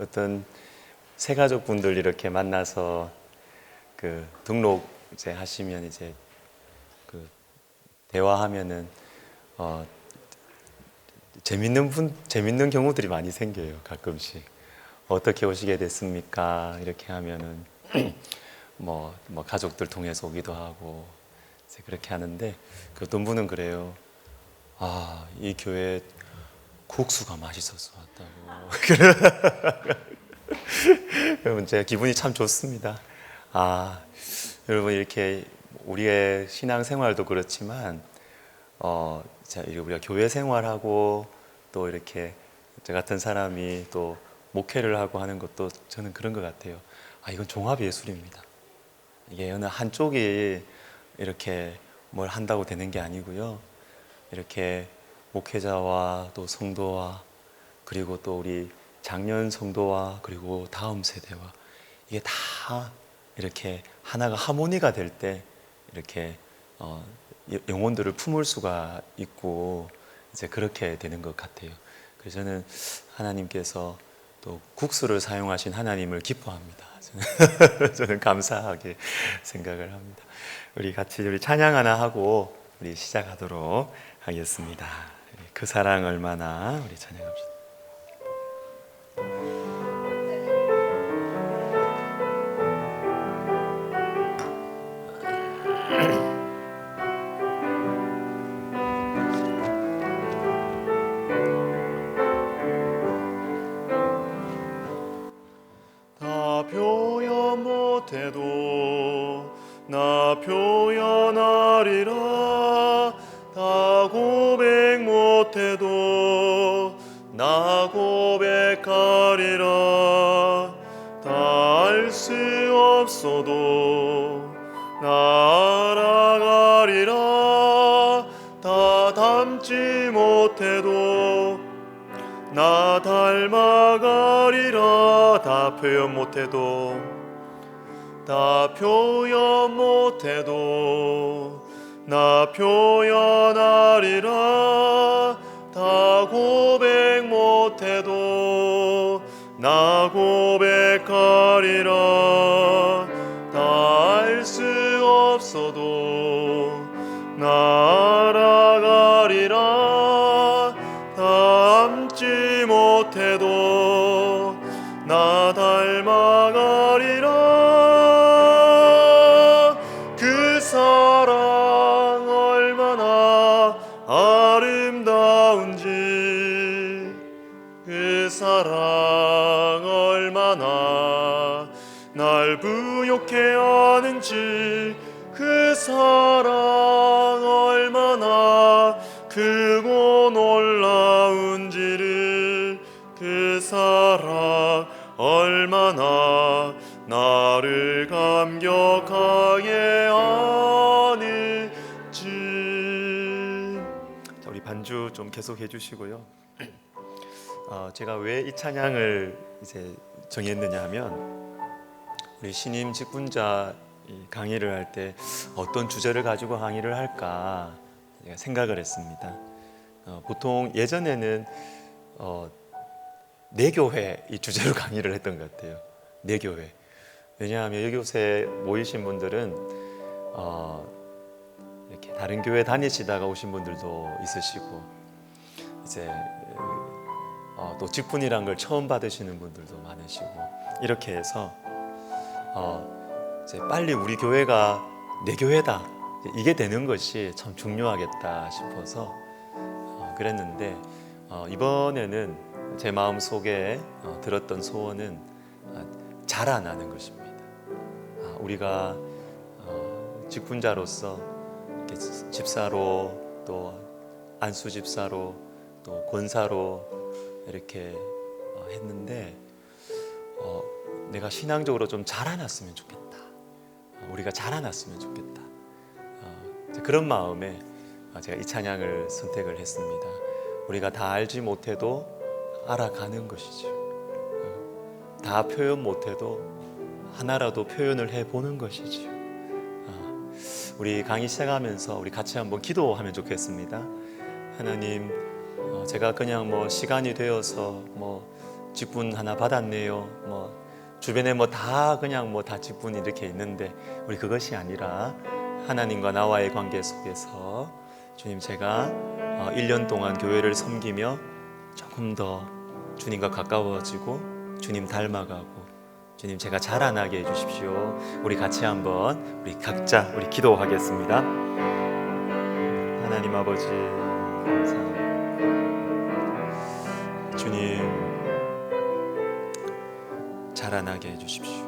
어떤 새가족 분들 이렇게 만나서 그 등록 이제 하시면 이제 그 대화하면은 재밌는 경우들이 많이 생겨요. 가끔씩 어떻게 오시게 됐습니까? 이렇게 하면은 뭐 가족들 통해서 오기도 하고 이제 그렇게 하는데 그 어떤 분은 그래요. 아, 이 교회 국수가 맛있어서 왔다고. 여러분 제가 기분이 참 좋습니다. 아, 여러분 이렇게 우리의 신앙생활도 그렇지만 우리가 교회 생활하고 또 이렇게 저 같은 사람이 또 목회를 하고 하는 것도 저는 그런 것 같아요. 아, 이건 종합 예술입니다. 이게 어느 한쪽이 이렇게 뭘 한다고 되는 게 아니고요. 이렇게 목회자와 또 성도와 그리고 또 우리 장년 성도와 그리고 다음 세대와 이게 다 이렇게 하나가 하모니가 될 때 이렇게 영혼들을 품을 수가 있고 이제 그렇게 되는 것 같아요. 그래서 저는 하나님께서 또 국수를 사용하신 하나님을 기뻐합니다. 저는 감사하게 생각을 합니다. 우리 같이 우리 찬양 하나 하고 우리 시작하도록 하겠습니다. 그 사랑 얼마나 우리 찬양합시다. 다 표현 못해도 나 표현하리라. 다 고백 못해도 나 고백하리라. 다 알 수 없어도 나 알아가리라. 다 닮지 못해도 나 닮아가리라. 다 표현 못해도 다 표현 못해도 나 표현하리라. 다 고백 못해도 나 고백하리라. 다 알 수 없어도 나 알아가리라. 닮지 못해도 나 닮아가리라. 그 사랑 얼마나 아름다운지 그 사랑 얼마나 날 부욕해 하는지 그 사랑 얼마나 크고 놀라운지를 그 사랑 얼마나 나를 감격하게 하는지. 자, 우리 반주 좀 계속 해주시고요. 제가 왜 이 찬양을 이제 정했느냐 하면 우리 신임 직분자 강의를 할 때 어떤 주제를 가지고 강의를 할까 생각을 했습니다. 보통 예전에는 내교회 이 주제로 강의를 했던 것 같아요. 내교회. 왜냐하면 여기 요새 모이신 분들은 이렇게 다른 교회 다니시다가 오신 분들도 있으시고 이제 또 직분이란 걸 처음 받으시는 분들도 많으시고 이렇게 해서 이제 빨리 우리 교회가 내 교회다 이게 되는 것이 참 중요하겠다 싶어서 그랬는데 이번에는 제 마음속에 들었던 소원은 자라나는 것입니다. 우리가 직분자로서 이렇게 집사로 또 안수 집사로 또 권사로 이렇게 했는데 내가 신앙적으로 좀 자라났으면 좋겠다. 우리가 자라났으면 좋겠다. 그런 마음에 제가 이 찬양을 선택을 했습니다. 우리가 다 알지 못해도 알아가는 것이죠. 다 표현 못해도 하나라도 표현을 해보는 것이죠. 우리 강의 시작하면서 우리 같이 한번 기도하면 좋겠습니다. 하나님, 제가 그냥 시간이 되어서 직분 하나 받았네요. 주변에 다 그냥 다 직분이 이렇게 있는데 우리 그것이 아니라 하나님과 나와의 관계 속에서 주님 제가 1년 동안 교회를 섬기며 조금 더 주님과 가까워지고 주님 닮아가고 주님 제가 자라나게 해주십시오. 우리 같이 한번 우리 각자 우리 기도하겠습니다. 하나님 아버지 감사합니다. 주님 자라나게 해주십시오.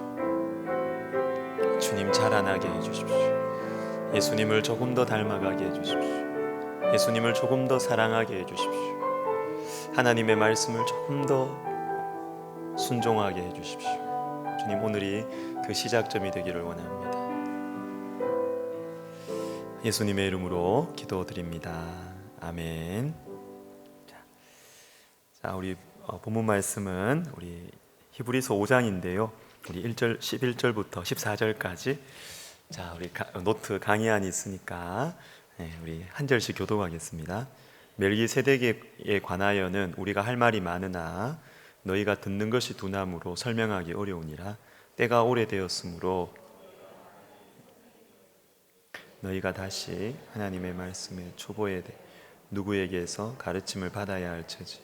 주님 자라나게 해주십시오. 예수님을 조금 더 닮아가게 해주십시오. 예수님을 조금 더 사랑하게 해주십시오. 하나님의 말씀을 조금 더 순종하게 해주십시오. 주님 오늘이 그 시작점이 되기를 원합니다. 예수님의 이름으로 기도드립니다. 아멘. 자, 우리 본문 말씀은 우리 히브리서 5장인데요. 우리 1절 11절부터 14절까지 자, 우리 노트 강의안이 있으니까 우리 한 절씩 교독하겠습니다. 멜기세덱에 관하여는 우리가 할 말이 많으나 너희가 듣는 것이 두나무로 설명하기 어려우니라. 때가 오래되었으므로 너희가 다시 하나님의 말씀에 초보에 대해 누구에게서 가르침을 받아야 할 처지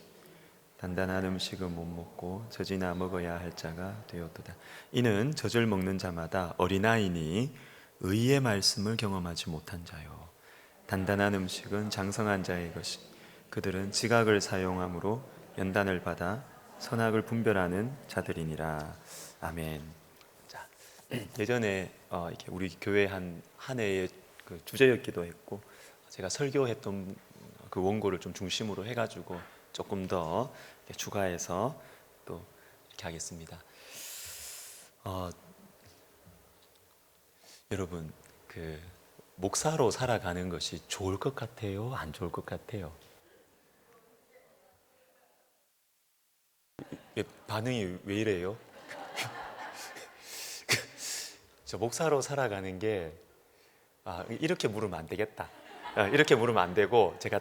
단단한 음식은 못 먹고 젖이나 먹어야 할 자가 되었도다. 이는 젖을 먹는 자마다 어린아이니 의의 말씀을 경험하지 못한 자요. 단단한 음식은 장성한 자의 것이 그들은 지각을 사용함으로 연단을 받아 선악을 분별하는 자들이니라. 아멘. 자, 예전에 이렇게 우리 교회 한 해의 그 주제였기도 했고 제가 설교했던 그 원고를 좀 중심으로 해가지고 조금 더 추가해서 또 이렇게 하겠습니다. 여러분 그 목사로 살아가는 것이 좋을 것 같아요? 안 좋을 것 같아요? 반응이 왜 이래요? 저 목사로 살아가는 게 이렇게 물으면 안 되겠다. 이렇게 물으면 안 되고 제가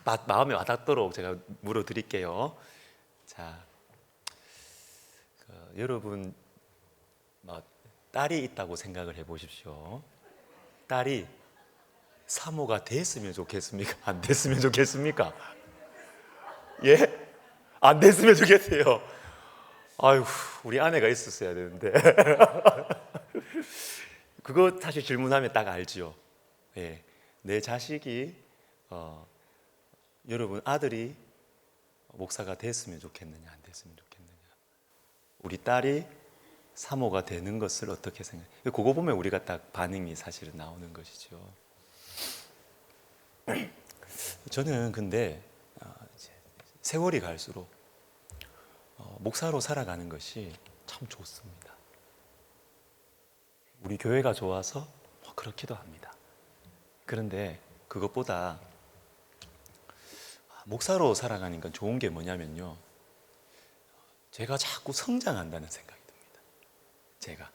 딱 마음에 와닿도록 제가 물어드릴게요. 자, 여러분 딸이 있다고 생각을 해보십시오. 딸이 사모가 됐으면 좋겠습니까? 안 됐으면 좋겠습니까? 예? 안 됐으면 좋겠어요. 아유, 우리 아내가 있었어야 되는데. 그거 사실 질문하면 딱 알지요. 예, 내 자식이 여러분 아들이 목사가 됐으면 좋겠느냐 안 됐으면 좋겠느냐. 우리 딸이 사모가 되는 것을 어떻게 생각해요? 그거 보면 우리가 딱 반응이 사실은 나오는 것이죠. 저는 근데 세월이 갈수록 목사로 살아가는 것이 참 좋습니다. 우리 교회가 좋아서 그렇기도 합니다. 그런데 그것보다 목사로 살아가니까 좋은 게 뭐냐면요, 제가 자꾸 성장한다는 생각이 듭니다. 제가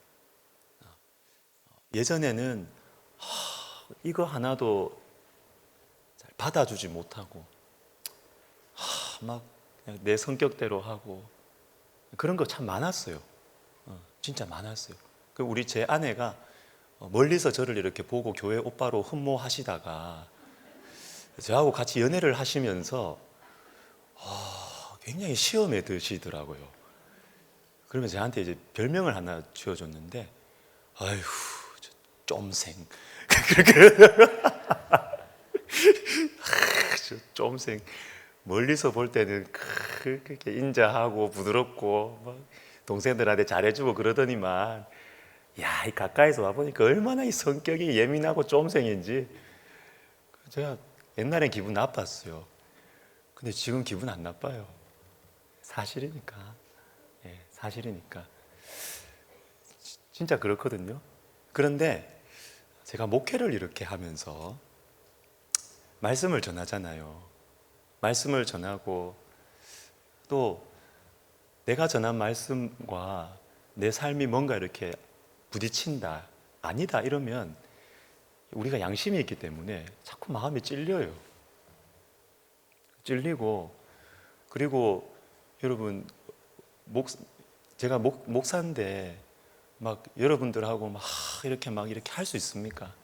예전에는 이거 하나도 잘 받아주지 못하고 막 내 성격대로 하고 그런 거 참 많았어요. 진짜 많았어요. 우리 제 아내가 멀리서 저를 이렇게 보고 교회 오빠로 흠모하시다가 저하고 같이 연애를 하시면서 굉장히 시험에 드시더라고요. 그러면 저한테 이제 별명을 하나 지어줬는데, 아휴, 쫌생. 쫌생. 멀리서 볼 때는 그렇게 인자하고 부드럽고 막 동생들한테 잘해주고 그러더니만, 야, 이 가까이서 와보니까 얼마나 이 성격이 예민하고 쫌생인지 제가 옛날엔 기분 나빴어요. 근데 지금 기분 안 나빠요. 사실이니까. 예, 사실이니까. 진짜 그렇거든요. 그런데 제가 목회를 이렇게 하면서 말씀을 전하잖아요. 말씀을 전하고 또 내가 전한 말씀과 내 삶이 뭔가 이렇게 부딪힌다, 아니다 이러면 우리가 양심이 있기 때문에 자꾸 마음이 찔려요. 찔리고, 그리고 여러분 제가 목사인데 막 여러분들하고 막 이렇게 할 수 있습니까?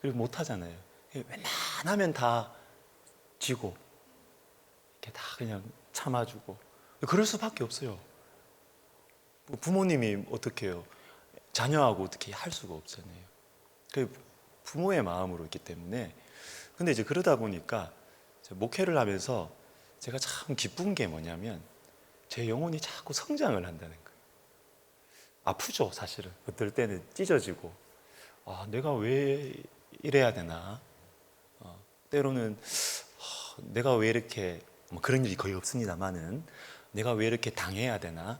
그리고 못 하잖아요. 웬만하면 다 지고 이렇게 다 그냥 참아주고 그럴 수밖에 없어요. 부모님이 어떻게 해요? 자녀하고 어떻게 할 수가 없잖아요. 그 부모의 마음으로 있기 때문에. 근데 이제 그러다 보니까 목회를 하면서 제가 참 기쁜 게 뭐냐면 제 영혼이 자꾸 성장을 한다는 거예요. 아프죠, 사실은. 어떨 때는 찢어지고, 내가 왜 이래야 되나? 때로는 내가 왜 이렇게, 뭐 그런 일이 거의 없습니다만은 내가 왜 이렇게 당해야 되나?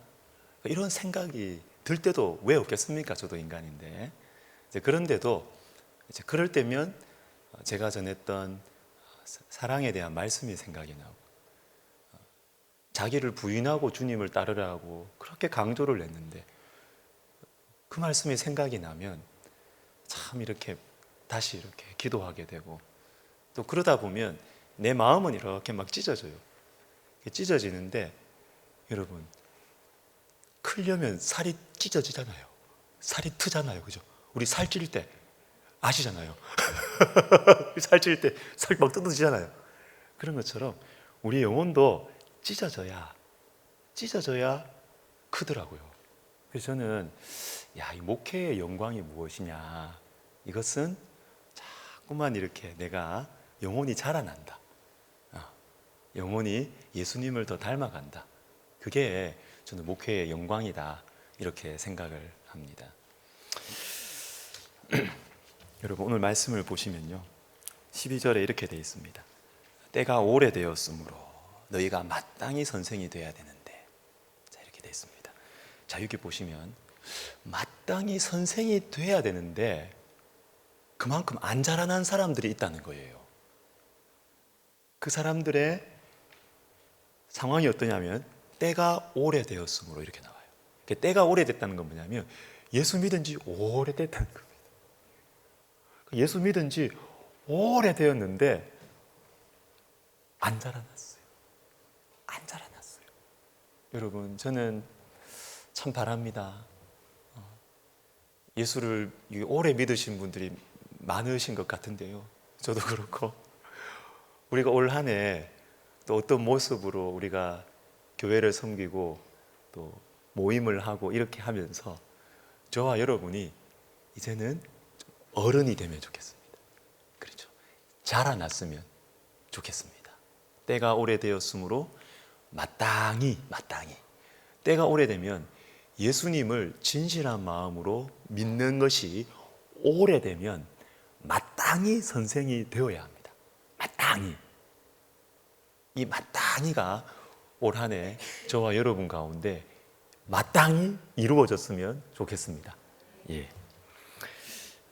이런 생각이 들 때도 왜 없겠습니까? 저도 인간인데. 그런데도 이제 그럴 때면 제가 전했던 사랑에 대한 말씀이 생각이 나고, 자기를 부인하고 주님을 따르라고 그렇게 강조를 했는데 그 말씀이 생각이 나면 참 이렇게 다시 이렇게 기도하게 되고, 또 그러다 보면 내 마음은 이렇게 막 찢어져요. 찢어지는데 여러분, 클려면 살이 찢어지잖아요. 살이 트잖아요. 그죠? 우리 살찔 때 아시잖아요. 살찔 때 살 막 뜯어지잖아요. 그런 것처럼 우리 영혼도 찢어져야 크더라고요. 그래서 저는 이 목회의 영광이 무엇이냐, 이것은 자꾸만 이렇게 내가 영혼이 자라난다, 영혼이 예수님을 더 닮아간다, 그게 저는 목회의 영광이다, 이렇게 생각을 합니다. 여러분, 오늘 말씀을 보시면요, 12절에 이렇게 되어 있습니다. 때가 오래되었으므로 너희가 마땅히 선생이 되어야 되는데, 자, 이렇게 되어 있습니다. 자, 여기 보시면 마땅히 선생이 돼야 되는데 그만큼 안 자라난 사람들이 있다는 거예요. 그 사람들의 상황이 어떠냐면 때가 오래되었으므로 이렇게 나와요. 때가 오래됐다는 건 뭐냐면 예수 믿은 지 오래됐다는 겁니다. 예수 믿은 지 오래되었는데 안 자라났어요. 안 자라났어요. 여러분, 저는 참 바랍니다. 예수를 오래 믿으신 분들이 많으신 것 같은데요. 저도 그렇고, 우리가 올 한 해 또 어떤 모습으로 우리가 교회를 섬기고 또 모임을 하고 이렇게 하면서 저와 여러분이 이제는 어른이 되면 좋겠습니다. 그렇죠? 자라났으면 좋겠습니다. 때가 오래되었으므로 마땅히 때가 오래되면 예수님을 진실한 마음으로 믿는 것이 오래되면 마땅히 선생이 되어야 합니다. 마땅히. 이 마땅히가 올 한 해 저와 여러분 가운데 마땅히 이루어졌으면 좋겠습니다. 예.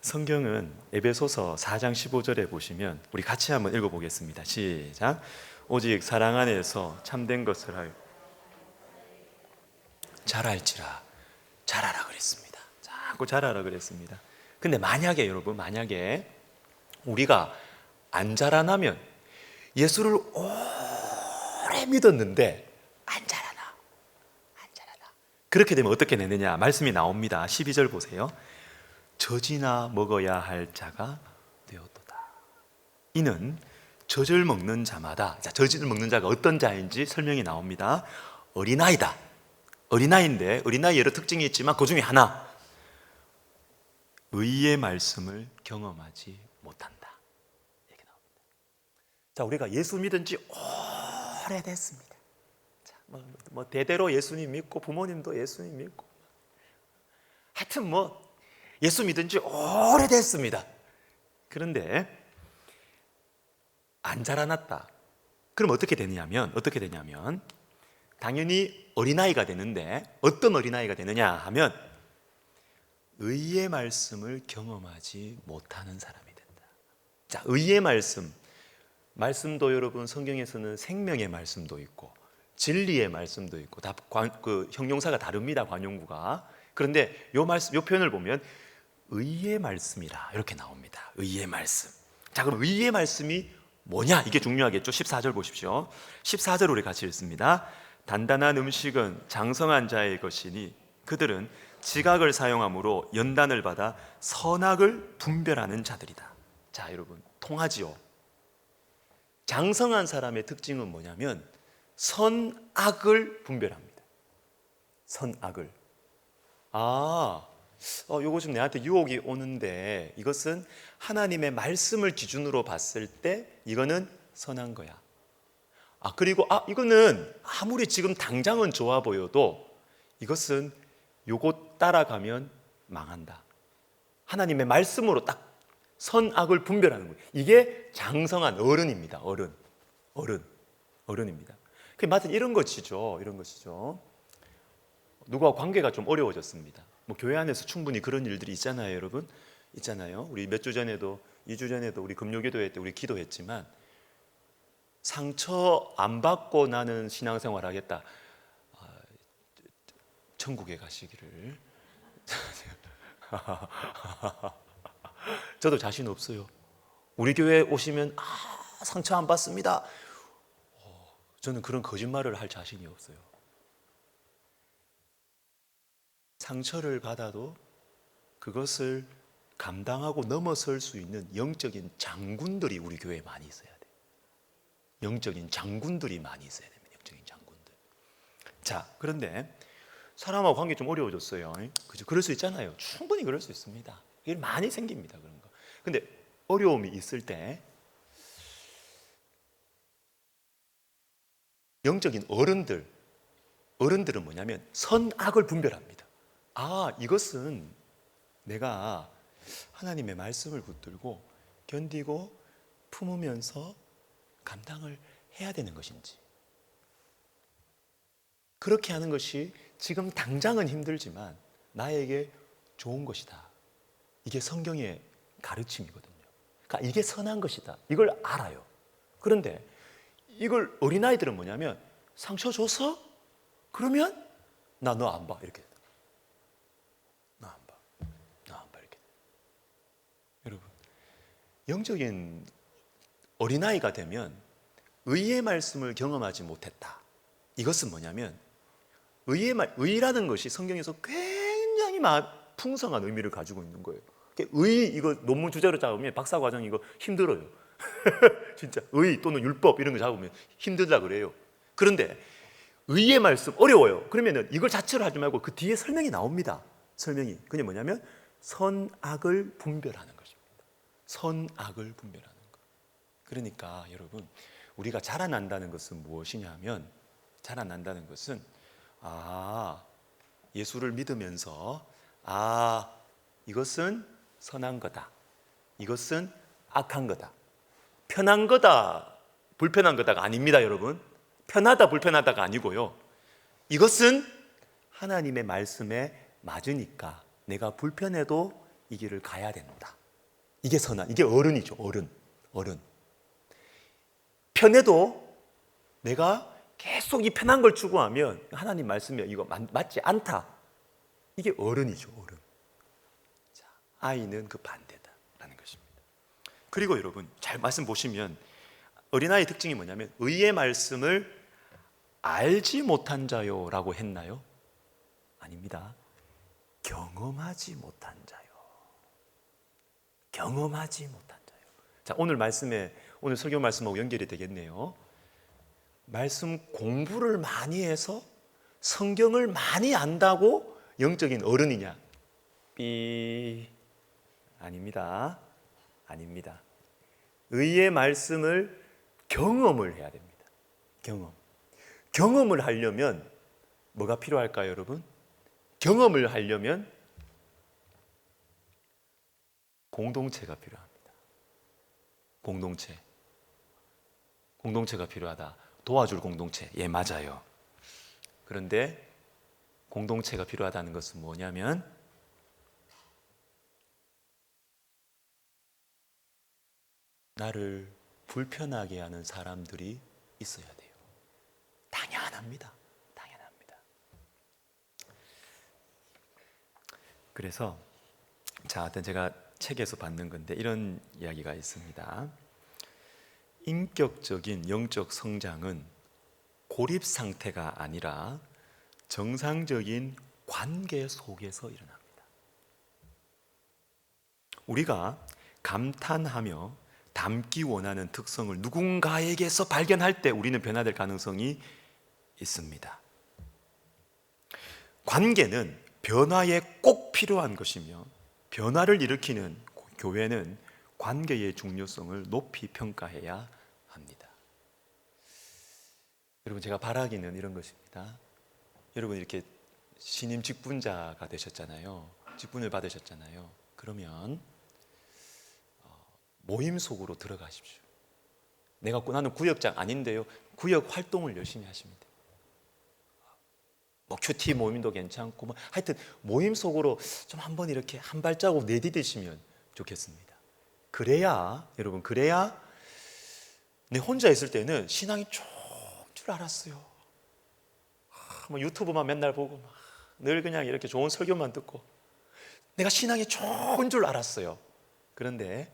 성경은 에베소서 4장 15절에 보시면 우리 같이 한번 읽어보겠습니다. 시작. 오직 사랑 안에서 참된 것을 자랄지라. 자라라 그랬습니다. 자꾸 자라라 그랬습니다. 근데 여러분, 만약에 우리가 안 자라나면, 예수를 오래 믿었는데 안 자라나. 그렇게 되면 어떻게 되느냐? 말씀이 나옵니다. 12절 보세요. 젖이나 먹어야 할 자가 되었도다. 이는 젖을 먹는 자마다, 자, 젖을 먹는 자가 어떤 자인지 설명이 나옵니다. 어린아이다. 어린아이인데, 어린아이 여러 특징이 있지만 그 중에 하나, 의의 말씀을 경험하지 못한다. 이렇게 나옵니다. 자, 우리가 예수 믿은 지 오래됐습니다. 자, 뭐 대대로 예수님 믿고 부모님도 예수님 믿고, 하여튼 예수 믿은 지 오래됐습니다. 그런데 안 자라났다. 그럼 어떻게 되냐면 당연히 어린아이가 되는데, 어떤 어린아이가 되느냐 하면 의의 말씀을 경험하지 못하는 사람이 된다. 자, 의의 말씀도 여러분, 성경에서는 생명의 말씀도 있고 진리의 말씀도 있고, 다 그 형용사가 다릅니다, 관용구가. 그런데 요 표현을 보면 의의 말씀이라 이렇게 나옵니다. 의의 말씀. 자, 그럼 의의 말씀이 뭐냐? 이게 중요하겠죠. 14절 보십시오. 14절 우리 같이 읽습니다. 단단한 음식은 장성한 자의 것이니 그들은 지각을 사용함으로 연단을 받아 선악을 분별하는 자들이다. 자, 여러분, 통하지요? 장성한 사람의 특징은 뭐냐면 선악을 분별합니다. 선악을. 요거 좀 내한테 유혹이 오는데 이것은 하나님의 말씀을 기준으로 봤을 때 이거는 선한 거야. 그리고 이거는 아무리 지금 당장은 좋아 보여도 이것은 요거 따라가면 망한다. 하나님의 말씀으로 딱 선악을 분별하는 거예요. 이게 장성한 어른입니다. 어른입니다. 마치 이런 것이죠. 누구와 관계가 좀 어려워졌습니다. 뭐 교회 안에서 충분히 그런 일들이 있잖아요, 여러분. 있잖아요. 우리 몇 주 전에도 2주 전에도 우리 금요기도회 때 우리 기도했지만 상처 안 받고 나는 신앙생활 하겠다. 천국에 가시기를. 저도 자신 없어요. 우리 교회 오시면 상처 안 받습니다. 저는 그런 거짓말을 할 자신이 없어요. 상처를 받아도 그것을 감당하고 넘어설 수 있는 영적인 장군들이 우리 교회에 많이 있어야 돼요. 영적인 장군들이 많이 있어야 됩니다. 영적인 장군들. 자, 그런데 사람하고 관계 좀 어려워졌어요. 그죠? 그럴 수 있잖아요. 충분히 그럴 수 있습니다. 이게 많이 생깁니다. 그런 거. 근데 어려움이 있을 때 영적인 어른들은 뭐냐면 선악을 분별합니다. 이것은 내가 하나님의 말씀을 붙들고 견디고 품으면서 감당을 해야 되는 것인지, 그렇게 하는 것이 지금 당장은 힘들지만 나에게 좋은 것이다. 이게 성경의 가르침이거든요. 그러니까 이게 선한 것이다. 이걸 알아요. 그런데 이걸 어린아이들은 뭐냐면 상처 줬어? 그러면 나 너 안 봐. 이렇게. 나 안 봐. 이렇게. 여러분, 영적인 어린아이가 되면 의의 말씀을 경험하지 못했다. 이것은 뭐냐면 의라는 것이 성경에서 굉장히 풍성한 의미를 가지고 있는 거예요. 이거 논문 주제로 잡으면 박사과정 이거 힘들어요. 진짜 의 또는 율법 이런 거 잡으면 힘들다 그래요. 그런데 의의 말씀 어려워요. 그러면은 이걸 자체로 하지 말고 그 뒤에 설명이 나옵니다. 설명이. 그게 뭐냐면 선악을 분별하는 것입니다. 선악을 분별하는 것. 그러니까 여러분, 우리가 자라난다는 것은 무엇이냐면, 자라난다는 것은 예수를 믿으면서 이것은 선한 거다. 이것은 악한 거다. 편한 거다, 불편한 거다가 아닙니다, 여러분. 편하다, 불편하다가 아니고요. 이것은 하나님의 말씀에 맞으니까 내가 불편해도 이 길을 가야 된다. 이게 이게 어른이죠, 어른. 편해도 내가 계속 이 편한 걸 추구하면 하나님 말씀에 이거 맞지 않다. 이게 어른이죠, 어른. 자, 아이는 그 반대다라는 것입니다. 그리고 여러분, 잘 말씀 보시면 어린아이의 특징이 뭐냐면 의의 말씀을 알지 못한 자요라고 했나요? 아닙니다. 경험하지 못한 자요. 경험하지 못한 자요. 자, 오늘 설교 말씀하고 연결이 되겠네요. 말씀 공부를 많이 해서 성경을 많이 안다고 영적인 어른이냐? 아닙니다. 의의 말씀을 경험을 해야 됩니다. 경험을 하려면 뭐가 필요할까요, 여러분? 경험을 하려면 공동체가 필요합니다. 공동체가 필요하다. 도와줄 공동체. 예, 맞아요. 그런데 공동체가 필요하다는 것은 뭐냐면 나를 불편하게 하는 사람들이 있어야 돼요. 당연합니다. 그래서 제가 책에서 받는 건데 이런 이야기가 있습니다. 인격적인 영적 성장은 고립 상태가 아니라 정상적인 관계 속에서 일어납니다. 우리가 감탄하며 담기 원하는 특성을 누군가에게서 발견할 때 우리는 변화될 가능성이 있습니다. 관계는 변화에 꼭 필요한 것이며 변화를 일으키는 교회는 관계의 중요성을 높이 평가해야 합니다. 여러분, 제가 바라기는 이런 것입니다. 여러분, 이렇게 신임 직분자가 되셨잖아요. 직분을 받으셨잖아요. 그러면 모임 속으로 들어가십시오. 나는 구역장 아닌데요. 구역 활동을 열심히 하시면 돼요. 뭐 큐티 모임도 괜찮고, 하여튼 모임 속으로 좀 한번 이렇게 한 발자국 내디디시면 좋겠습니다. 그래야 여러분, 그래야 내 혼자 있을 때는 신앙이 쭉 줄 알았어요. 뭐 유튜브만 맨날 보고 늘 그냥 이렇게 좋은 설교만 듣고 내가 신앙이 좋은 줄 알았어요. 그런데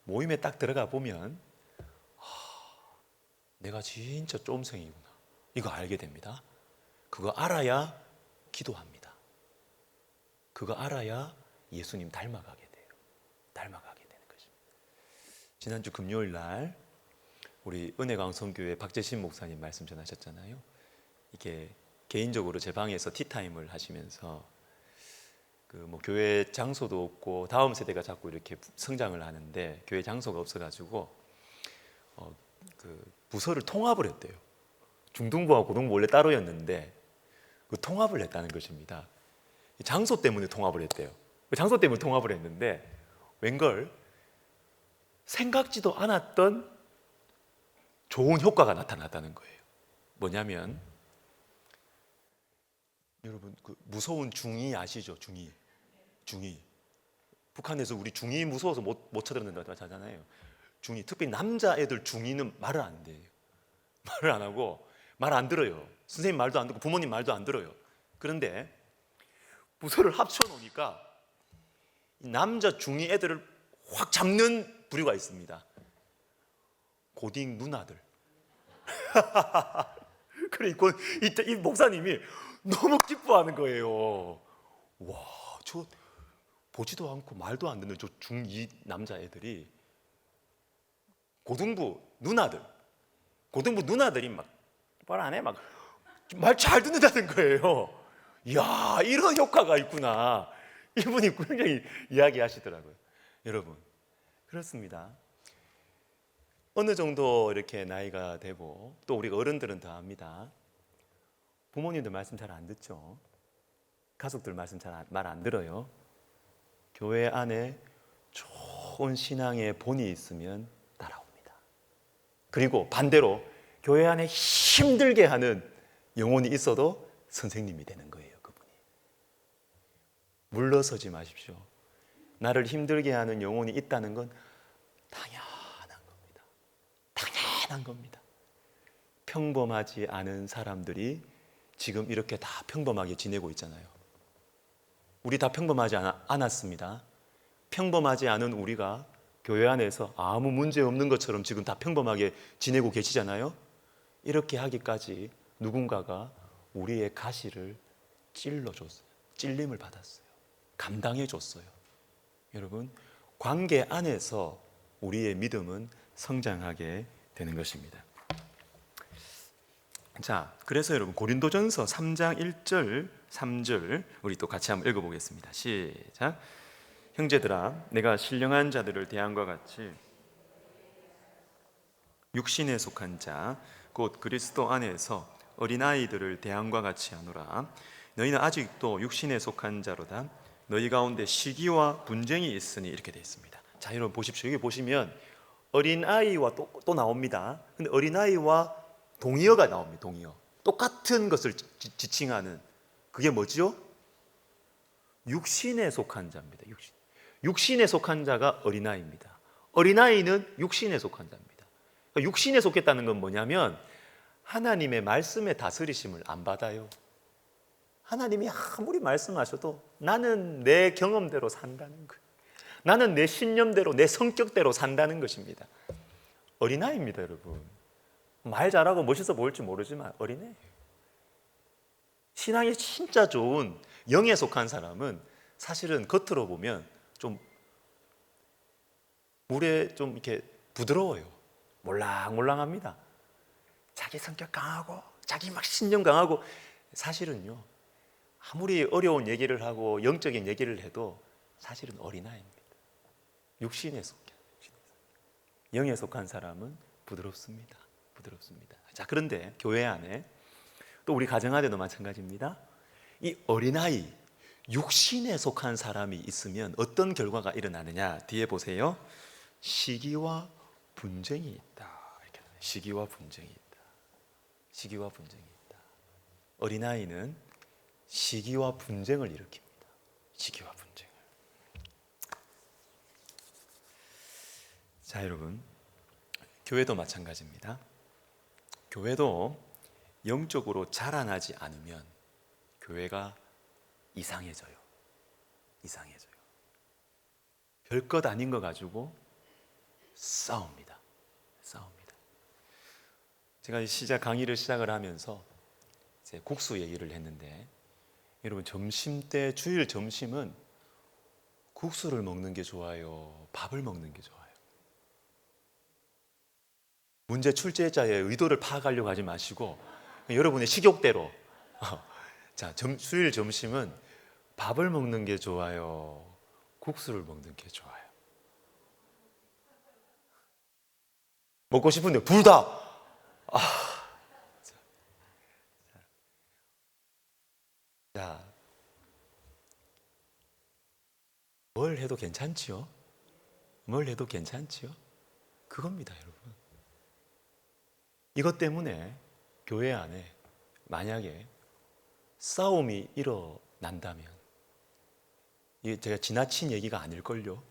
모임에 딱 들어가 보면 내가 진짜 쫌생이구나, 이거 알게 됩니다. 그거 알아야 기도합니다. 그거 알아야 예수님 닮아가게 돼요. 닮아가게 되는 것입니다. 지난주 금요일 날 우리 은혜강성교회 박재신 목사님 말씀 전하셨잖아요. 이게 개인적으로 제 방에서 티타임을 하시면서 뭐 교회 장소도 없고 다음 세대가 자꾸 이렇게 성장을 하는데 교회 장소가 없어가지고 부서를 통합을 했대요. 중등부와 고등부 원래 따로였는데 그 통합을 했다는 것입니다. 장소 때문에 통합을 했대요. 장소 때문에 통합을 했는데 웬걸 생각지도 않았던 좋은 효과가 나타났다는 거예요. 뭐냐면 여러분, 그 무서운 중이 아시죠? 중이. 북한에서 우리 중이 무서워서 못 쳐들어낸다고 하잖아요. 중이, 특히 남자애들 중이는 말을 안 돼요. 말을 안 하고 말 안 들어요. 선생님 말도 안 듣고 부모님 말도 안 들어요. 그런데 부서를 합쳐 놓으니까 남자 중이 애들을 확 잡는 부류가 있습니다. 고딩 누나들. 그래, 이 목사님이 너무 기뻐하는 거예요. 와, 저 보지도 않고 말도 안 듣는 저 중2 남자애들이 고등부 누나들이 막 말 안 해, 막 말 잘 듣는다는 거예요. 이야, 이런 효과가 있구나. 이분이 굉장히 이야기하시더라고요. 여러분, 그렇습니다. 어느 정도 이렇게 나이가 되고 또 우리가 어른들은 다 압니다. 부모님들 말씀 잘 안 듣죠. 가족들 말씀 잘 말 안 들어요. 교회 안에 좋은 신앙의 본이 있으면 따라옵니다. 그리고 반대로 교회 안에 힘들게 하는 영혼이 있어도 선생님이 되는 거예요. 그분이. 물러서지 마십시오. 나를 힘들게 하는 영혼이 있다는 건 당연한 겁니다. 평범하지 않은 사람들이 지금 이렇게 다 평범하게 지내고 있잖아요. 우리 다 평범하지 않았습니다. 평범하지 않은 우리가 교회 안에서 아무 문제 없는 것처럼 지금 다 평범하게 지내고 계시잖아요. 이렇게 하기까지 누군가가 우리의 가시를 찔러줬어요. 찔림을 받았어요. 감당해줬어요. 여러분, 관계 안에서 우리의 믿음은 성장하게 되는 것입니다. 자, 그래서 여러분, 고린도전서 3장 1절 3절 우리 또 같이 한번 읽어보겠습니다. 시작. 형제들아, 내가 신령한 자들을 대함과 같이 육신에 속한 자 곧 그리스도 안에서 어린아이들을 대함과 같이 하노라. 너희는 아직도 육신에 속한 자로다. 너희 가운데 시기와 분쟁이 있으니, 이렇게 되어 있습니다. 자, 여러분 보십시오. 여기 보시면 어린아이와 또 나옵니다. 근데 어린아이와 동의어가 나옵니다. 동의어. 똑같은 것을 지칭하는, 그게 뭐죠? 육신에 속한 자입니다. 육신에 속한 자가 어린아이입니다. 어린아이는 육신에 속한 자입니다. 그러니까 육신에 속했다는 건 뭐냐면 하나님의 말씀의 다스리심을 안 받아요. 하나님이 아무리 말씀하셔도 나는 내 경험대로 산다는 거예요. 나는 내 신념대로, 내 성격대로 산다는 것입니다. 어린아이입니다, 여러분. 말 잘하고 멋있어 보일지 모르지만 어린애예요. 신앙이 진짜 좋은 영에 속한 사람은 사실은 겉으로 보면 좀 물에 좀 이렇게 부드러워요. 몰랑몰랑합니다. 자기 성격 강하고 자기 막 신념 강하고 사실은요, 아무리 어려운 얘기를 하고 영적인 얘기를 해도 사실은 어린아이입니다. 육신에 속해. 영에 속한 사람은 부드럽습니다. 부드럽습니다. 자, 그런데 교회 안에 또 우리 가정 안에도 마찬가지입니다. 이 어린아이, 육신에 속한 사람이 있으면 어떤 결과가 일어나느냐? 뒤에 보세요. 시기와 분쟁이 있다. 이렇게 시기와 분쟁이 있다. 시기와 분쟁이 있다. 어린아이는 시기와 분쟁을 일으킵니다. 시기와 분쟁을. 자, 여러분, 교회도 마찬가지입니다. 교회도 영적으로 자라나지 않으면 교회가 이상해져요. 이상해져요. 별것 아닌 거 가지고 싸웁니다. 싸웁니다. 제가 강의를 시작을 하면서 이제 국수 얘기를 했는데, 여러분, 점심때, 주일 점심은 국수를 먹는 게 좋아요? 밥을 먹는 게 좋아요? 문제 출제자의 의도를 파악하려고 하지 마시고 여러분의 식욕대로 자, 주일 점심은 밥을 먹는 게 좋아요? 국수를 먹는 게 좋아요? 먹고 싶은데 둘 다! 자, 뭘 해도 괜찮지요? 뭘 해도 괜찮지요? 그겁니다, 여러분. 이것 때문에 교회 안에 만약에 싸움이 일어난다면, 이게 제가 지나친 얘기가 아닐걸요?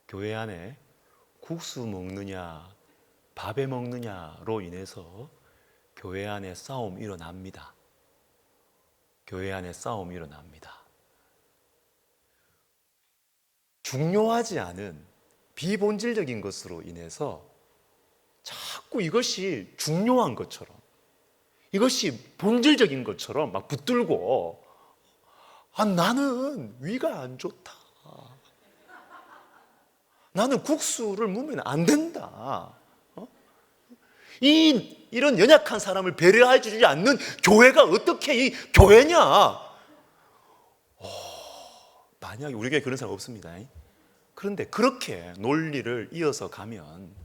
교회 안에 국수 먹느냐 밥에 먹느냐로 인해서 교회 안에 싸움이 일어납니다. 교회 안에 싸움이 일어납니다. 중요하지 않은 비본질적인 것으로 인해서 자꾸 이것이 중요한 것처럼, 이것이 본질적인 것처럼 막 붙들고, 나는 위가 안 좋다, 나는 국수를 먹으면 안 된다, 이런 연약한 사람을 배려해 주지 않는 교회가 어떻게 이 교회냐? 만약에 우리 교회에 그런 사람 없습니다. 그런데 그렇게 논리를 이어서 가면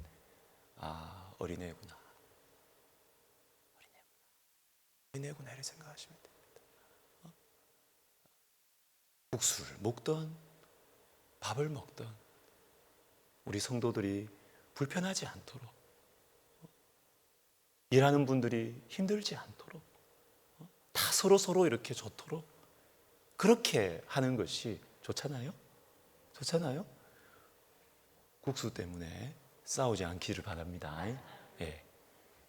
어린애구나, 어린애구나 이렇게 생각하시면 됩니다. 국수를 먹던 밥을 먹던 우리 성도들이 불편하지 않도록, 일하는 분들이 힘들지 않도록, 다 서로 이렇게 좋도록 그렇게 하는 것이 좋잖아요? 좋잖아요? 국수 때문에 싸우지 않기를 바랍니다. 예.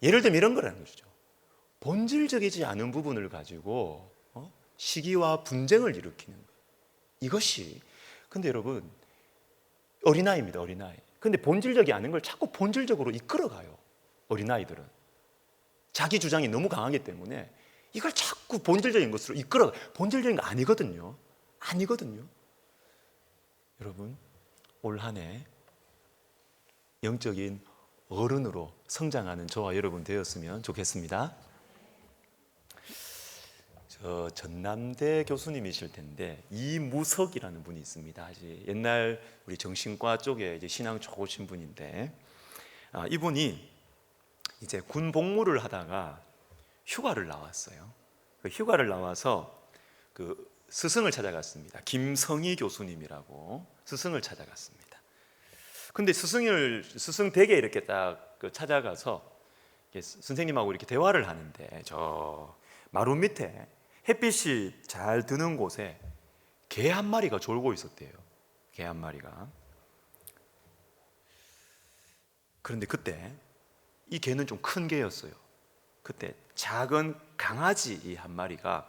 예를 들면 이런 거라는 것이죠. 본질적이지 않은 부분을 가지고 시기와 분쟁을 일으키는 것. 이것이, 근데 여러분, 어린아이입니다, 어린아이. 근데 본질적이 아닌 걸 자꾸 본질적으로 이끌어가요. 어린아이들은 자기 주장이 너무 강하기 때문에 이걸 자꾸 본질적인 것으로 이끌어가. 본질적인 거 아니거든요. 아니거든요. 여러분, 올 한 해 영적인 어른으로 성장하는 저와 여러분 되었으면 좋겠습니다. 저 전남대 교수님이실 텐데 이무석이라는 분이 있습니다. 아직 옛날 우리 정신과 쪽에 이제 신앙 좋으신 분인데, 이분이 이제 군 복무를 하다가 휴가를 나왔어요. 그 휴가를 나와서 그 스승을 찾아갔습니다. 김성희 교수님이라고 스승을 찾아갔습니다. 근데 스승 댁에 이렇게 딱 그 찾아가서 선생님하고 이렇게 대화를 하는데, 저 마루 밑에 햇빛이 잘 드는 곳에 개 한 마리가 졸고 있었대요. 개 한 마리가. 그런데 그때 이 개는 좀 큰 개였어요. 그때 작은 강아지 한 마리가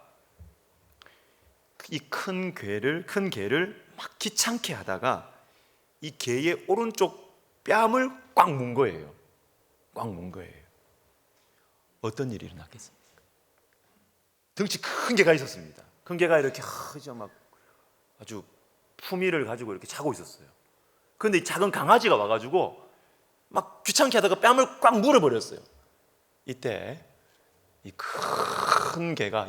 이 큰 개를 막 귀찮게 하다가 이 개의 오른쪽 뺨을 꽉 문 거예요. 꽉 문 거예요. 어떤 일이 일어났겠습니까? 덩치 큰 개가 있었습니다. 큰 개가 이렇게 이제 막 아주 품위를 가지고 이렇게 자고 있었어요. 그런데 이 작은 강아지가 와가지고 막 귀찮게 하다가 뺨을 꽉 물어버렸어요. 이때 이 큰 개가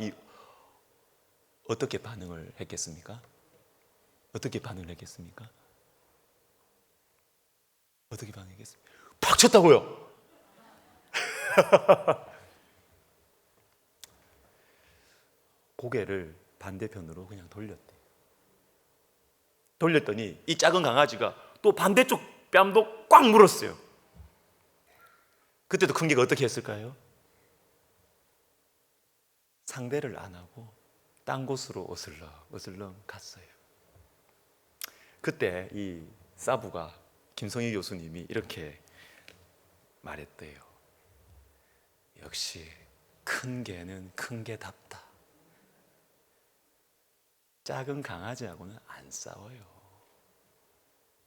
어떻게 반응을 했겠습니까? 어떻게 반응을 했겠습니까? 어떻게 반응했겠습니까? 팍 쳤다고요. 고개를 반대편으로 그냥 돌렸더니 이 작은 강아지가 또 반대쪽 뺨도 꽉 물었어요. 그때도 큰 개가 어떻게 했을까요? 상대를 안 하고 딴 곳으로 어슬렁 갔어요. 그때 이 사부가 김성희 교수님이 이렇게 말했대요. 역시 큰 개는 큰 개답다. 작은 강아지하고는 안 싸워요.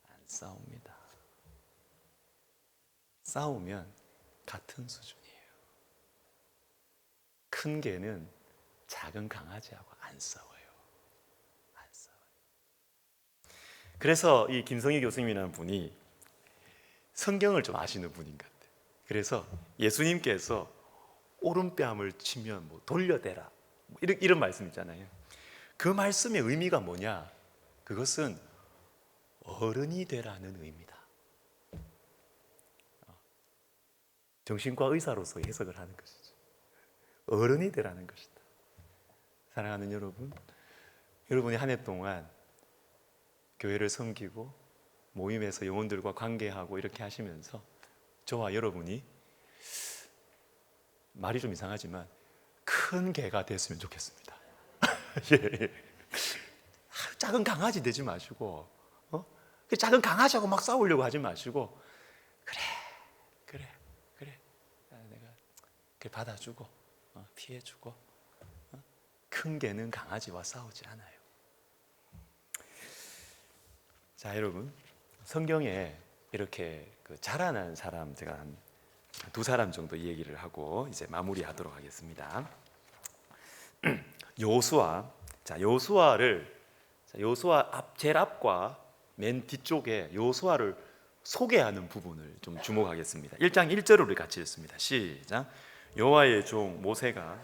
안 싸웁니다. 싸우면 같은 수준이에요. 큰 개는 작은 강아지하고 안 싸워요. 안 싸워요. 그래서 이 김성희 교수님이라는 분이 성경을 좀 아시는 분인 것 같아요. 그래서 예수님께서 오른뺨을 치면 뭐 돌려대라 뭐 이런 말씀 있잖아요. 그 말씀의 의미가 뭐냐? 그것은 어른이 되라는 의미다. 정신과 의사로서 해석을 하는 것이죠. 어른이 되라는 것이다. 사랑하는 여러분, 여러분이 한 해 동안 교회를 섬기고 모임에서 영혼들과 관계하고 이렇게 하시면서 저와 여러분이 말이 좀 이상하지만 큰 개가 됐으면 좋겠습니다. 예. 작은 강아지 되지 마시고 작은 강아지하고 막 싸우려고 하지 마시고 그래 내가 그래 받아주고 피해주고 큰 개는 강아지와 싸우지 않아요. 자, 여러분, 성경에 이렇게 자라난 사람 제가 한 두 사람 정도 얘기를 하고 이제 마무리하도록 하겠습니다. 요수아. 자, 요수아 제일 앞과 맨 뒤쪽에 요수아를 소개하는 부분을 좀 주목하겠습니다. 1장 1절을 우리 같이 읽습니다. 시작. 여호와의 종 모세가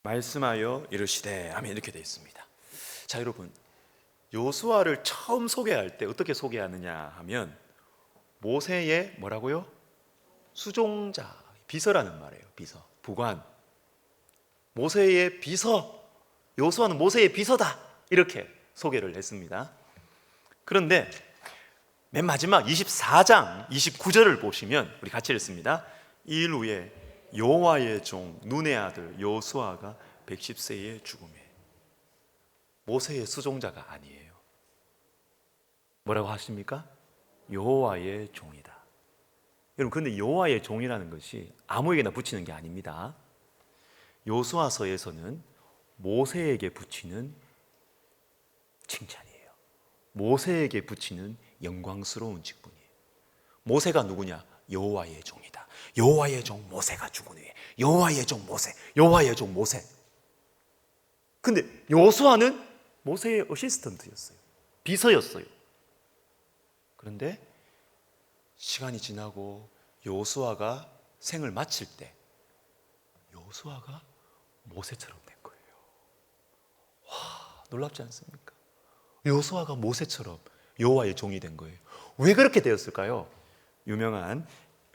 말씀하여 이르시되 하면 이렇게 되어 있습니다. 자, 여러분, 요수아를 처음 소개할 때 어떻게 소개하느냐 하면 모세의 뭐라고요? 수종자, 비서라는 말이에요. 비서, 부관. 모세의 비서, 요수아는 모세의 비서다, 이렇게 소개를 했습니다. 그런데 맨 마지막 24장 29절을 보시면 우리 같이 읽습니다. 이 일 후에 여호와의 종 눈의 아들 요수아가 110세에 죽음에. 모세의 수종자가 아니에요. 뭐라고 하십니까? 여호와의 종이다. 여러분, 근데 여호와의 종이라는 것이 아무에게나 붙이는 게 아닙니다. 요수아서에서는 모세에게 붙이는 칭찬이에요. 모세에게 붙이는 영광스러운 직분이에요. 모세가 누구냐? 여호와의 종이다. 여호와의 종 모세가 죽은 후에 여호와의 종 모세, 여호와의 종 모세. 근데 요수아는 모세의 어시스턴트였어요. 비서였어요. 그런데 시간이 지나고 요수아가 생을 마칠 때 요수아가 모세처럼 된 거예요. 와, 놀랍지 않습니까? 요수아가 모세처럼 여호와의 종이 된 거예요. 왜 그렇게 되었을까요? 유명한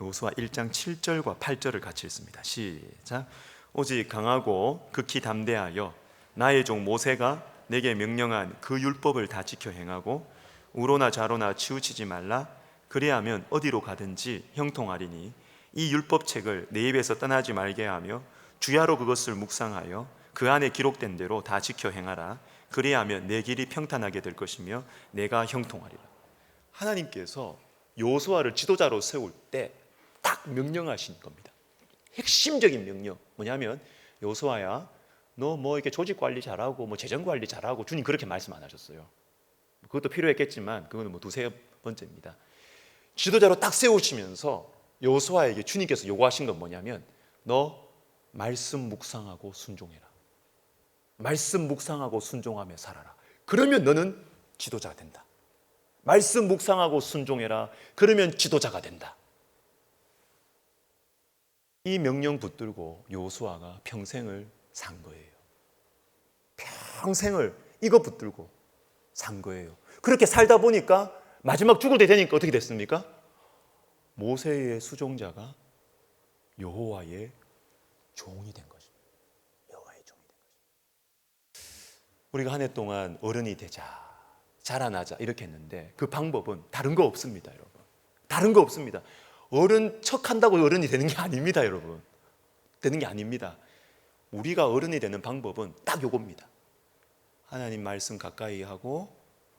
요수아 1장 7절과 8절을 같이 읽습니다. 시작. 오직 강하고 극히 담대하여 나의 종 모세가 내게 명령한 그 율법을 다 지켜 행하고 우로나 좌로나 치우치지 말라. 그리하면 어디로 가든지 형통하리니 이 율법책을 내 입에서 떠나지 말게 하며 주야로 그것을 묵상하여 그 안에 기록된 대로 다 지켜 행하라. 그리하면 내 길이 평탄하게 될 것이며 내가 형통하리라. 하나님께서 요수아를 지도자로 세울 때 딱 명령하신 겁니다. 핵심적인 명령 뭐냐면 요수아야, 너 뭐 이렇게 조직 관리 잘하고 뭐 재정 관리 잘하고, 주님 그렇게 말씀 안 하셨어요. 그것도 필요했겠지만 그거는 뭐 두세 번째입니다. 지도자로 딱 세우시면서 여호수아에게 주님께서 요구하신 건 뭐냐면 너 말씀 묵상하고 순종해라. 말씀 묵상하고 순종하며 살아라. 그러면 너는 지도자가 된다. 말씀 묵상하고 순종해라. 그러면 지도자가 된다. 이 명령 붙들고 여호수아가 평생을 산 거예요. 평생을 이거 붙들고 산 거예요. 그렇게 살다 보니까 마지막 죽을 때 되니까 어떻게 됐습니까? 모세의 수종자가 여호와의 종이 된 것입니다. 여호와의 종이 된 것입니다. 우리가 한 해 동안 어른이 되자, 자라나자 이렇게 했는데 그 방법은 다른 거 없습니다, 여러분. 다른 거 없습니다. 어른 척한다고 어른이 되는 게 아닙니다, 여러분. 되는 게 아닙니다. 우리가 어른이 되는 방법은 딱 요겁니다. 하나님 말씀 가까이 하고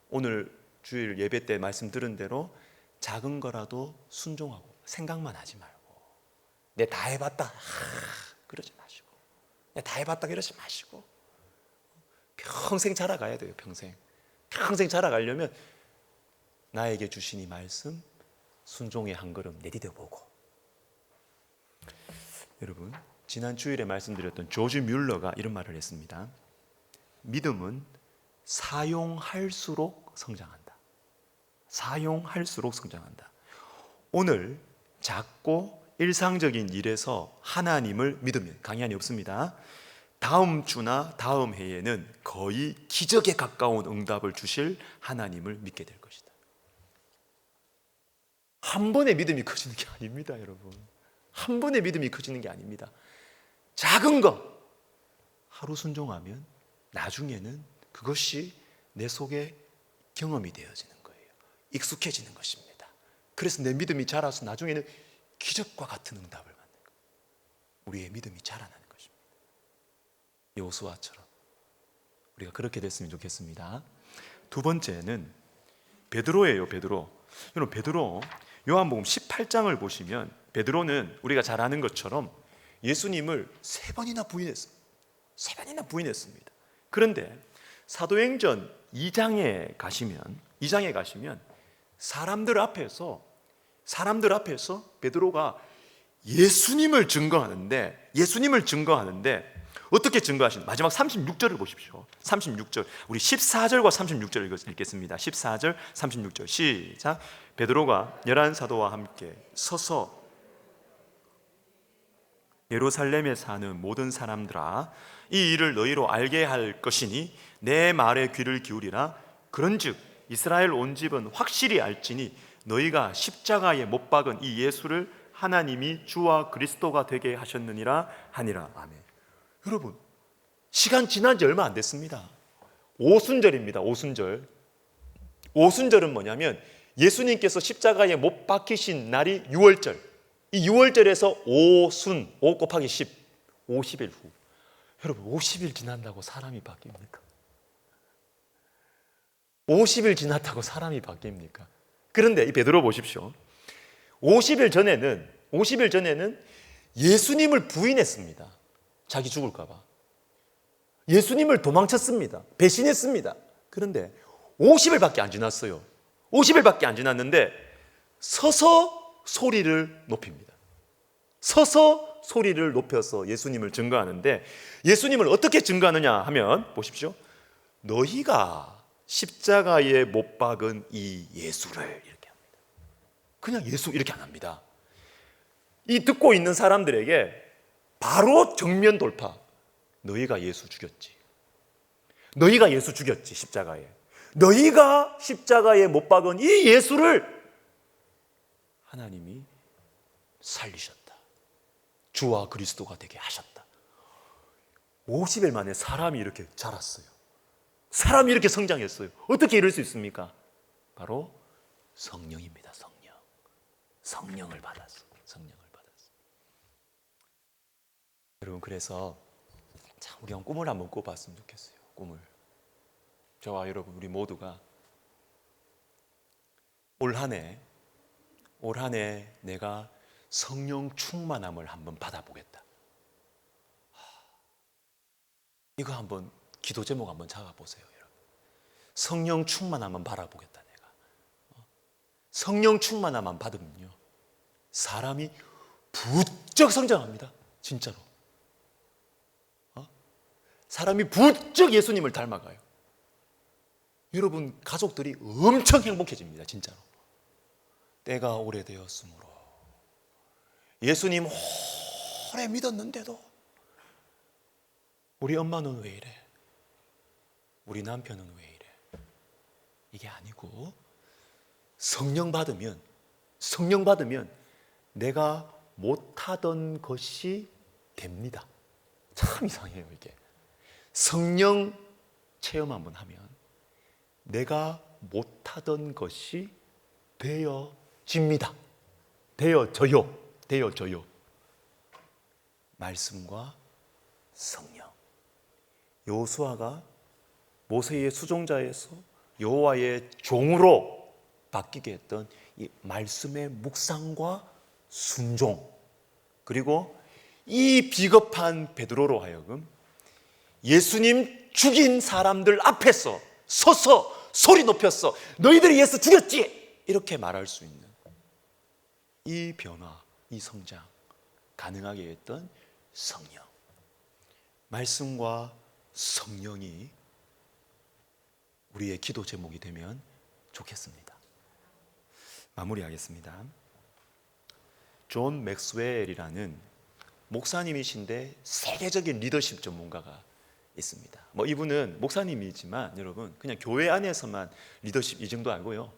오늘 주일 예배 때 말씀 들은 대로 작은 거라도 순종하고 생각만 하지 말고 내 다 해봤다 그러지 마시고 내 다 해봤다 그러지 마시고 평생 자라가야 돼요. 평생 자라가려면 나에게 주신 이 말씀 순종의 한 걸음 내디뎌보고. 여러분, 지난 주일에 말씀드렸던 조지 뮬러가 이런 말을 했습니다. 믿음은 사용할수록 성장한다. 사용할수록 성장한다. 오늘 작고 일상적인 일에서 하나님을 믿으면 강연이 없습니다. 다음 주나 다음 해에는 거의 기적에 가까운 응답을 주실 하나님을 믿게 될 것이다. 한 번의 믿음이 커지는 게 아닙니다, 여러분. 한 번의 믿음이 커지는 게 아닙니다. 작은 것 하루 순종하면 나중에는 그것이 내 속에 경험이 되어지는 거예요. 익숙해지는 것입니다. 그래서 내 믿음이 자라서 나중에는 기적과 같은 응답을 받는 거예요. 우리의 믿음이 자라나는 것입니다. 여호수아처럼 우리가 그렇게 됐으면 좋겠습니다. 두 번째는 베드로예요. 베드로. 여러분, 베드로 요한복음 18장을 보시면 베드로는 우리가 잘 아는 것처럼 예수님을 세 번이나 부인했습니다. 그런데 사도행전 2장에 가시면 사람들 앞에서 베드로가 예수님을 증거하는데 어떻게 증거하시는지 마지막 36절을 보십시오. 36절, 우리 14절과 36절을 읽겠습니다. 14절, 36절 시작. 베드로가 11사도와 함께 서서 예루살렘에 사는 모든 사람들아, 이 일을 너희로 알게 할 것이니 내 말에 귀를 기울이라. 그런즉 이스라엘 온 집은 확실히 알지니 너희가 십자가에 못 박은 이 예수를 하나님이 주와 그리스도가 되게 하셨느니라 하니라. 아멘. 여러분, 시간 지난 지 얼마 안 됐습니다. 오순절입니다. 오순절은 뭐냐면 예수님께서 십자가에 못 박히신 날이 6월절. 이 6월절에서 오순, 5 곱하기 10, 50일 후. 여러분, 50일 지난다고 사람이 바뀝니까? 50일 지났다고 사람이 바뀝니까? 그런데 이 베드로 보십시오. 50일 전에는 예수님을 부인했습니다. 자기 죽을까 봐. 예수님을 도망쳤습니다. 배신했습니다. 그런데 50일밖에 안 지났어요. 50일밖에 안 지났는데 서서 소리를 높입니다. 서서 소리를 높여서 예수님을 증거하는데, 예수님을 어떻게 증거하느냐 하면 보십시오. 너희가 십자가에 못 박은 이 예수를, 이렇게 합니다. 그냥 예수 이렇게 안 합니다. 이 듣고 있는 사람들에게 바로 정면 돌파. 너희가 예수 죽였지. 너희가 예수 죽였지, 십자가에. 너희가 십자가에 못 박은 이 예수를 하나님이 살리셨다. 주와 그리스도가 되게 하셨다. 50일 만에 사람이 이렇게 자랐어요. 사람이 이렇게 성장했어요. 어떻게 이럴 수 있습니까? 바로 성령입니다. 성령을 받았어. 여러분, 그래서 참 우리 꿈을 한번 꿔봤으면 좋겠어요. 꿈을. 저와 여러분, 우리 모두가 올 한 해 내가 성령 충만함을 한번 받아보겠다. 이거 한번 기도 제목 한번 잡아보세요, 여러분. 성령 충만함을 바라보겠다. 내가 성령 충만함만 받으면요, 사람이 부쩍 성장합니다. 진짜로. 사람이 부쩍 예수님을 닮아가요. 여러분, 가족들이 엄청 행복해집니다. 진짜로. 때가 오래되었으므로 예수님 오래 믿었는데도 우리 엄마는 왜 이래? 우리 남편은 왜 이래? 이게 아니고, 성령 받으면 내가 못하던 것이 됩니다. 참 이상해요, 이게. 성령 체험 한번 하면 내가 못하던 것이 되어집니다. 되어져요. 말씀과 성령. 여호수아가 모세의 수종자에서 여호와의 종으로 바뀌게 했던 이 말씀의 묵상과 순종, 그리고 이 비겁한 베드로로 하여금 예수님 죽인 사람들 앞에서 서서 소리 높였어. 너희들이 예수 죽였지? 이렇게 말할 수 있는 이 변화, 이 성장 가능하게 했던 성령, 말씀과 성령이 우리의 기도 제목이 되면 좋겠습니다. 마무리하겠습니다. 존 맥스웰이라는 목사님이신데 세계적인 리더십 전문가가 있습니다. 이분은 목사님이지만 여러분, 그냥 교회 안에서만 리더십 이 정도 아니고요,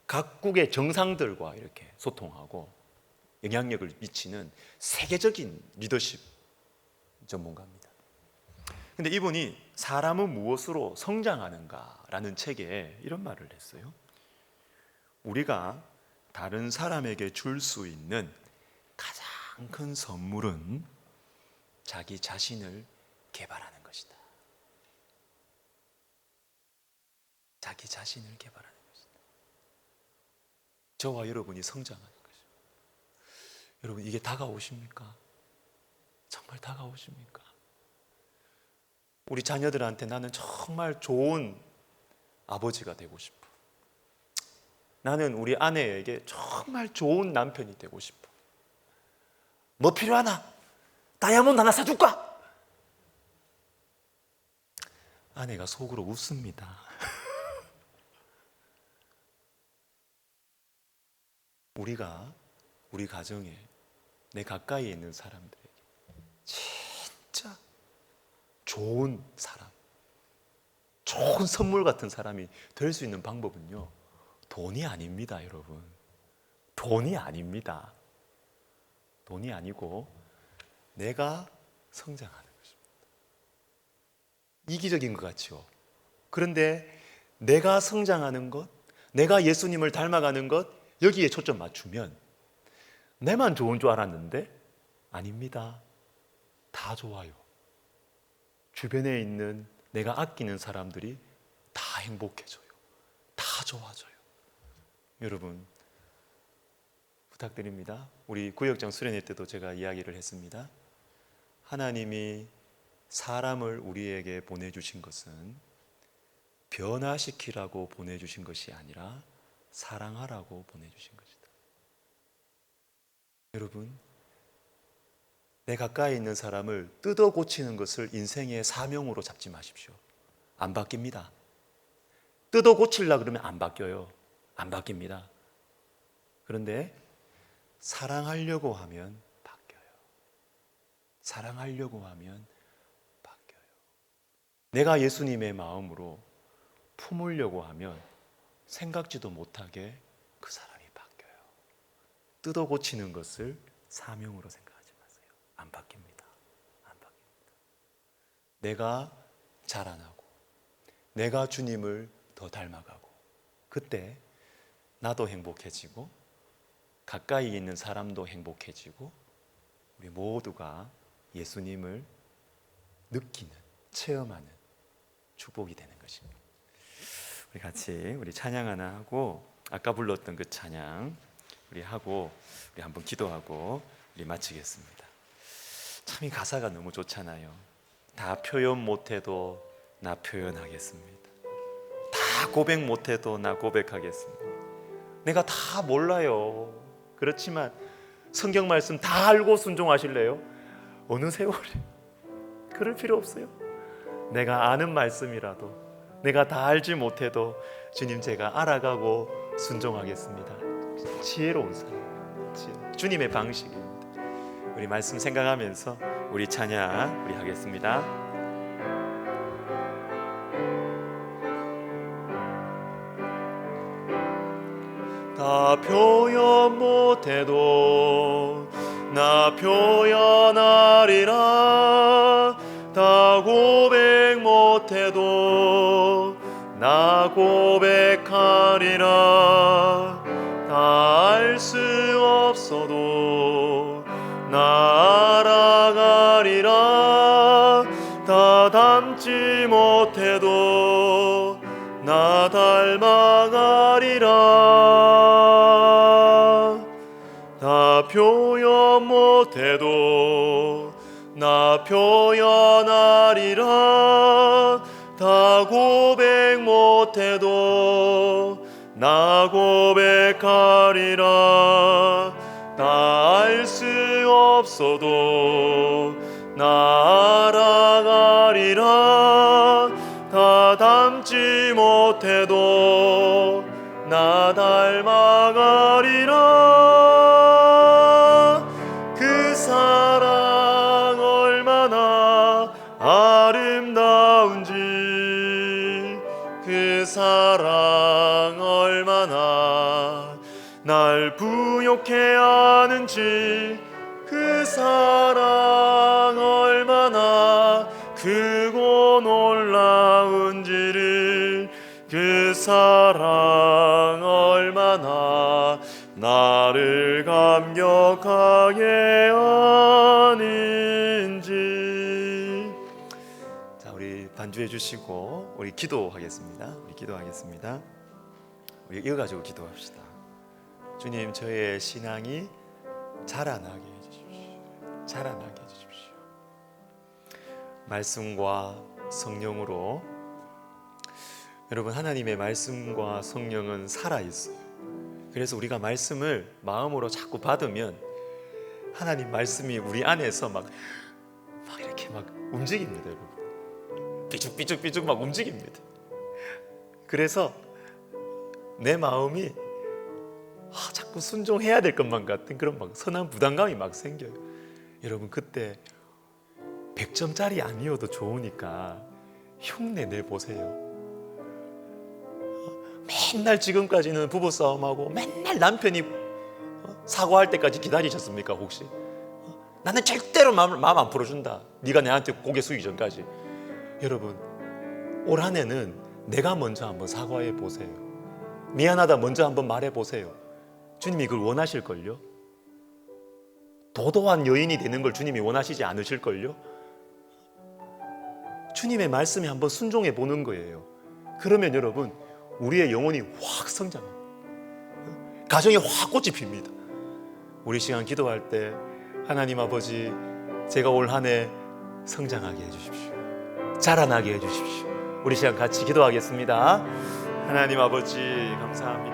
각국의 정상들과 이렇게 소통하고 영향력을 미치는 세계적인 리더십 전문가입니다. 근데 이분이 사람은 무엇으로 성장하는가라는 책에 이런 말을 했어요. 우리가 다른 사람에게 줄 수 있는 가장 큰 선물은 자기 자신을 개발하는 것이다. 자기 자신을 개발하는 것이다. 저와 여러분이 성장하는 것이죠. 여러분, 이게 다가오십니까? 정말 다가오십니까? 우리 자녀들한테 나는 정말 좋은 아버지가 되고 싶어. 나는 우리 아내에게 정말 좋은 남편이 되고 싶어. 뭐 필요하나? 다이아몬드 하나 사줄까? 아내가 속으로 웃습니다. 우리가 우리 가정에, 내 가까이에 있는 사람들에게 진짜 좋은 사람, 좋은 선물 같은 사람이 될 수 있는 방법은요, 돈이 아닙니다. 여러분, 돈이 아닙니다. 돈이 아니고 내가 성장하는 것입니다. 이기적인 것 같죠? 그런데 내가 성장하는 것, 내가 예수님을 닮아가는 것, 여기에 초점 맞추면 내만 좋은 줄 알았는데 아닙니다. 다 좋아요. 주변에 있는 내가 아끼는 사람들이 다 행복해져요. 다 좋아져요. 여러분, 부탁드립니다. 우리 구역장 수련회 때도 제가 이야기를 했습니다. 하나님이 사람을 우리에게 보내주신 것은 변화시키라고 보내주신 것이 아니라 사랑하라고 보내주신 것이다. 여러분, 내 가까이 있는 사람을 뜯어 고치는 것을 인생의 사명으로 잡지 마십시오. 안 바뀝니다. 뜯어 고치려고 그러면 안 바뀌어요. 안 바뀝니다. 그런데 사랑하려고 하면 바뀌어요. 사랑하려고 하면 바뀌어요. 내가 예수님의 마음으로 품으려고 하면 생각지도 못하게 그 사람이 바뀌어요. 뜯어 고치는 것을 사명으로 생각하지 마세요. 안 바뀝니다. 안 바뀝니다. 내가 자라나고 내가 주님을 더 닮아가고 그때 나도 행복해지고 가까이 있는 사람도 행복해지고 우리 모두가 예수님을 느끼는, 체험하는 축복이 되는 것입니다. 우리 같이 우리 찬양 하나 하고 아까 불렀던 그 찬양 우리 하고 우리 한번 기도하고 우리 마치겠습니다. 참 이 가사가 너무 좋잖아요. 다 표현 못해도 나 표현하겠습니다. 다 고백 못해도 나 고백하겠습니다. 내가 다 몰라요. 그렇지만 성경 말씀 다 알고 순종하실래요? 어느 세월에? 그럴 필요 없어요. 내가 아는 말씀이라도, 내가 다 알지 못해도 주님 제가 알아가고 순종하겠습니다. 지혜로운 사람, 주님의 방식입니다. 우리 말씀 생각하면서 우리 찬양 우리 하겠습니다. 다 표현 못해도 나 표현하리라. 다 고백 못해도 나 고백하리라. 다 알 수 없어도 나 알아가리라. 다 닮지 못해도 나 닮아가리라. 다 표현 못해도 나 표현하리라. 다 고백 못해도 나 고백하리라. 다 알 수 없어도 나 알아가리라. 다 닮지 못해도 나 닮아가리라. 그 사랑 얼마나 아름다운지, 그 사랑 얼마나 날 부욕해 하는지, 그 사랑 얼마나 크고 놀라운지를, 그 사랑 얼마나 나를 감격하게 하는지. 자, 우리 반주해 주시고 우리 기도하겠습니다. 우리 이거 가지고 기도합시다. 주님, 저의 신앙이 자라나게 해주십시오. 자라나게 해주십시오. 말씀과 성령으로. 여러분, 하나님의 말씀과 성령은 살아있어요. 그래서 우리가 말씀을 마음으로 자꾸 받으면 하나님 말씀이 우리 안에서 막 이렇게 막 움직입니다. 여러분, 삐죽삐죽 막 움직입니다. 그래서 내 마음이 자꾸 순종해야 될 것만 같은 그런 막 선한 부담감이 막 생겨요. 여러분, 그때 100점짜리 아니어도 좋으니까 흉내 내보세요. 맨날 지금까지는 부부싸움하고 맨날 남편이 사과할 때까지 기다리셨습니까? 혹시? 나는 절대로 마음 안 풀어준다, 네가 내한테 고개 숙이기 전까지. 여러분, 올 한 해는 내가 먼저 한번 사과해 보세요. 미안하다 먼저 한번 말해 보세요. 주님이 그걸 원하실걸요? 도도한 여인이 되는 걸 주님이 원하시지 않으실걸요? 주님의 말씀에 한번 순종해 보는 거예요. 그러면 여러분, 우리의 영혼이 확 성장합니다. 가정이 확 꽃이 핍니다. 우리 시간 기도할 때 하나님 아버지, 제가 올 한 해 성장하게 해주십시오. 자라나게 해주십시오. 우리 시간 같이 기도하겠습니다. 하나님 아버지, 감사합니다.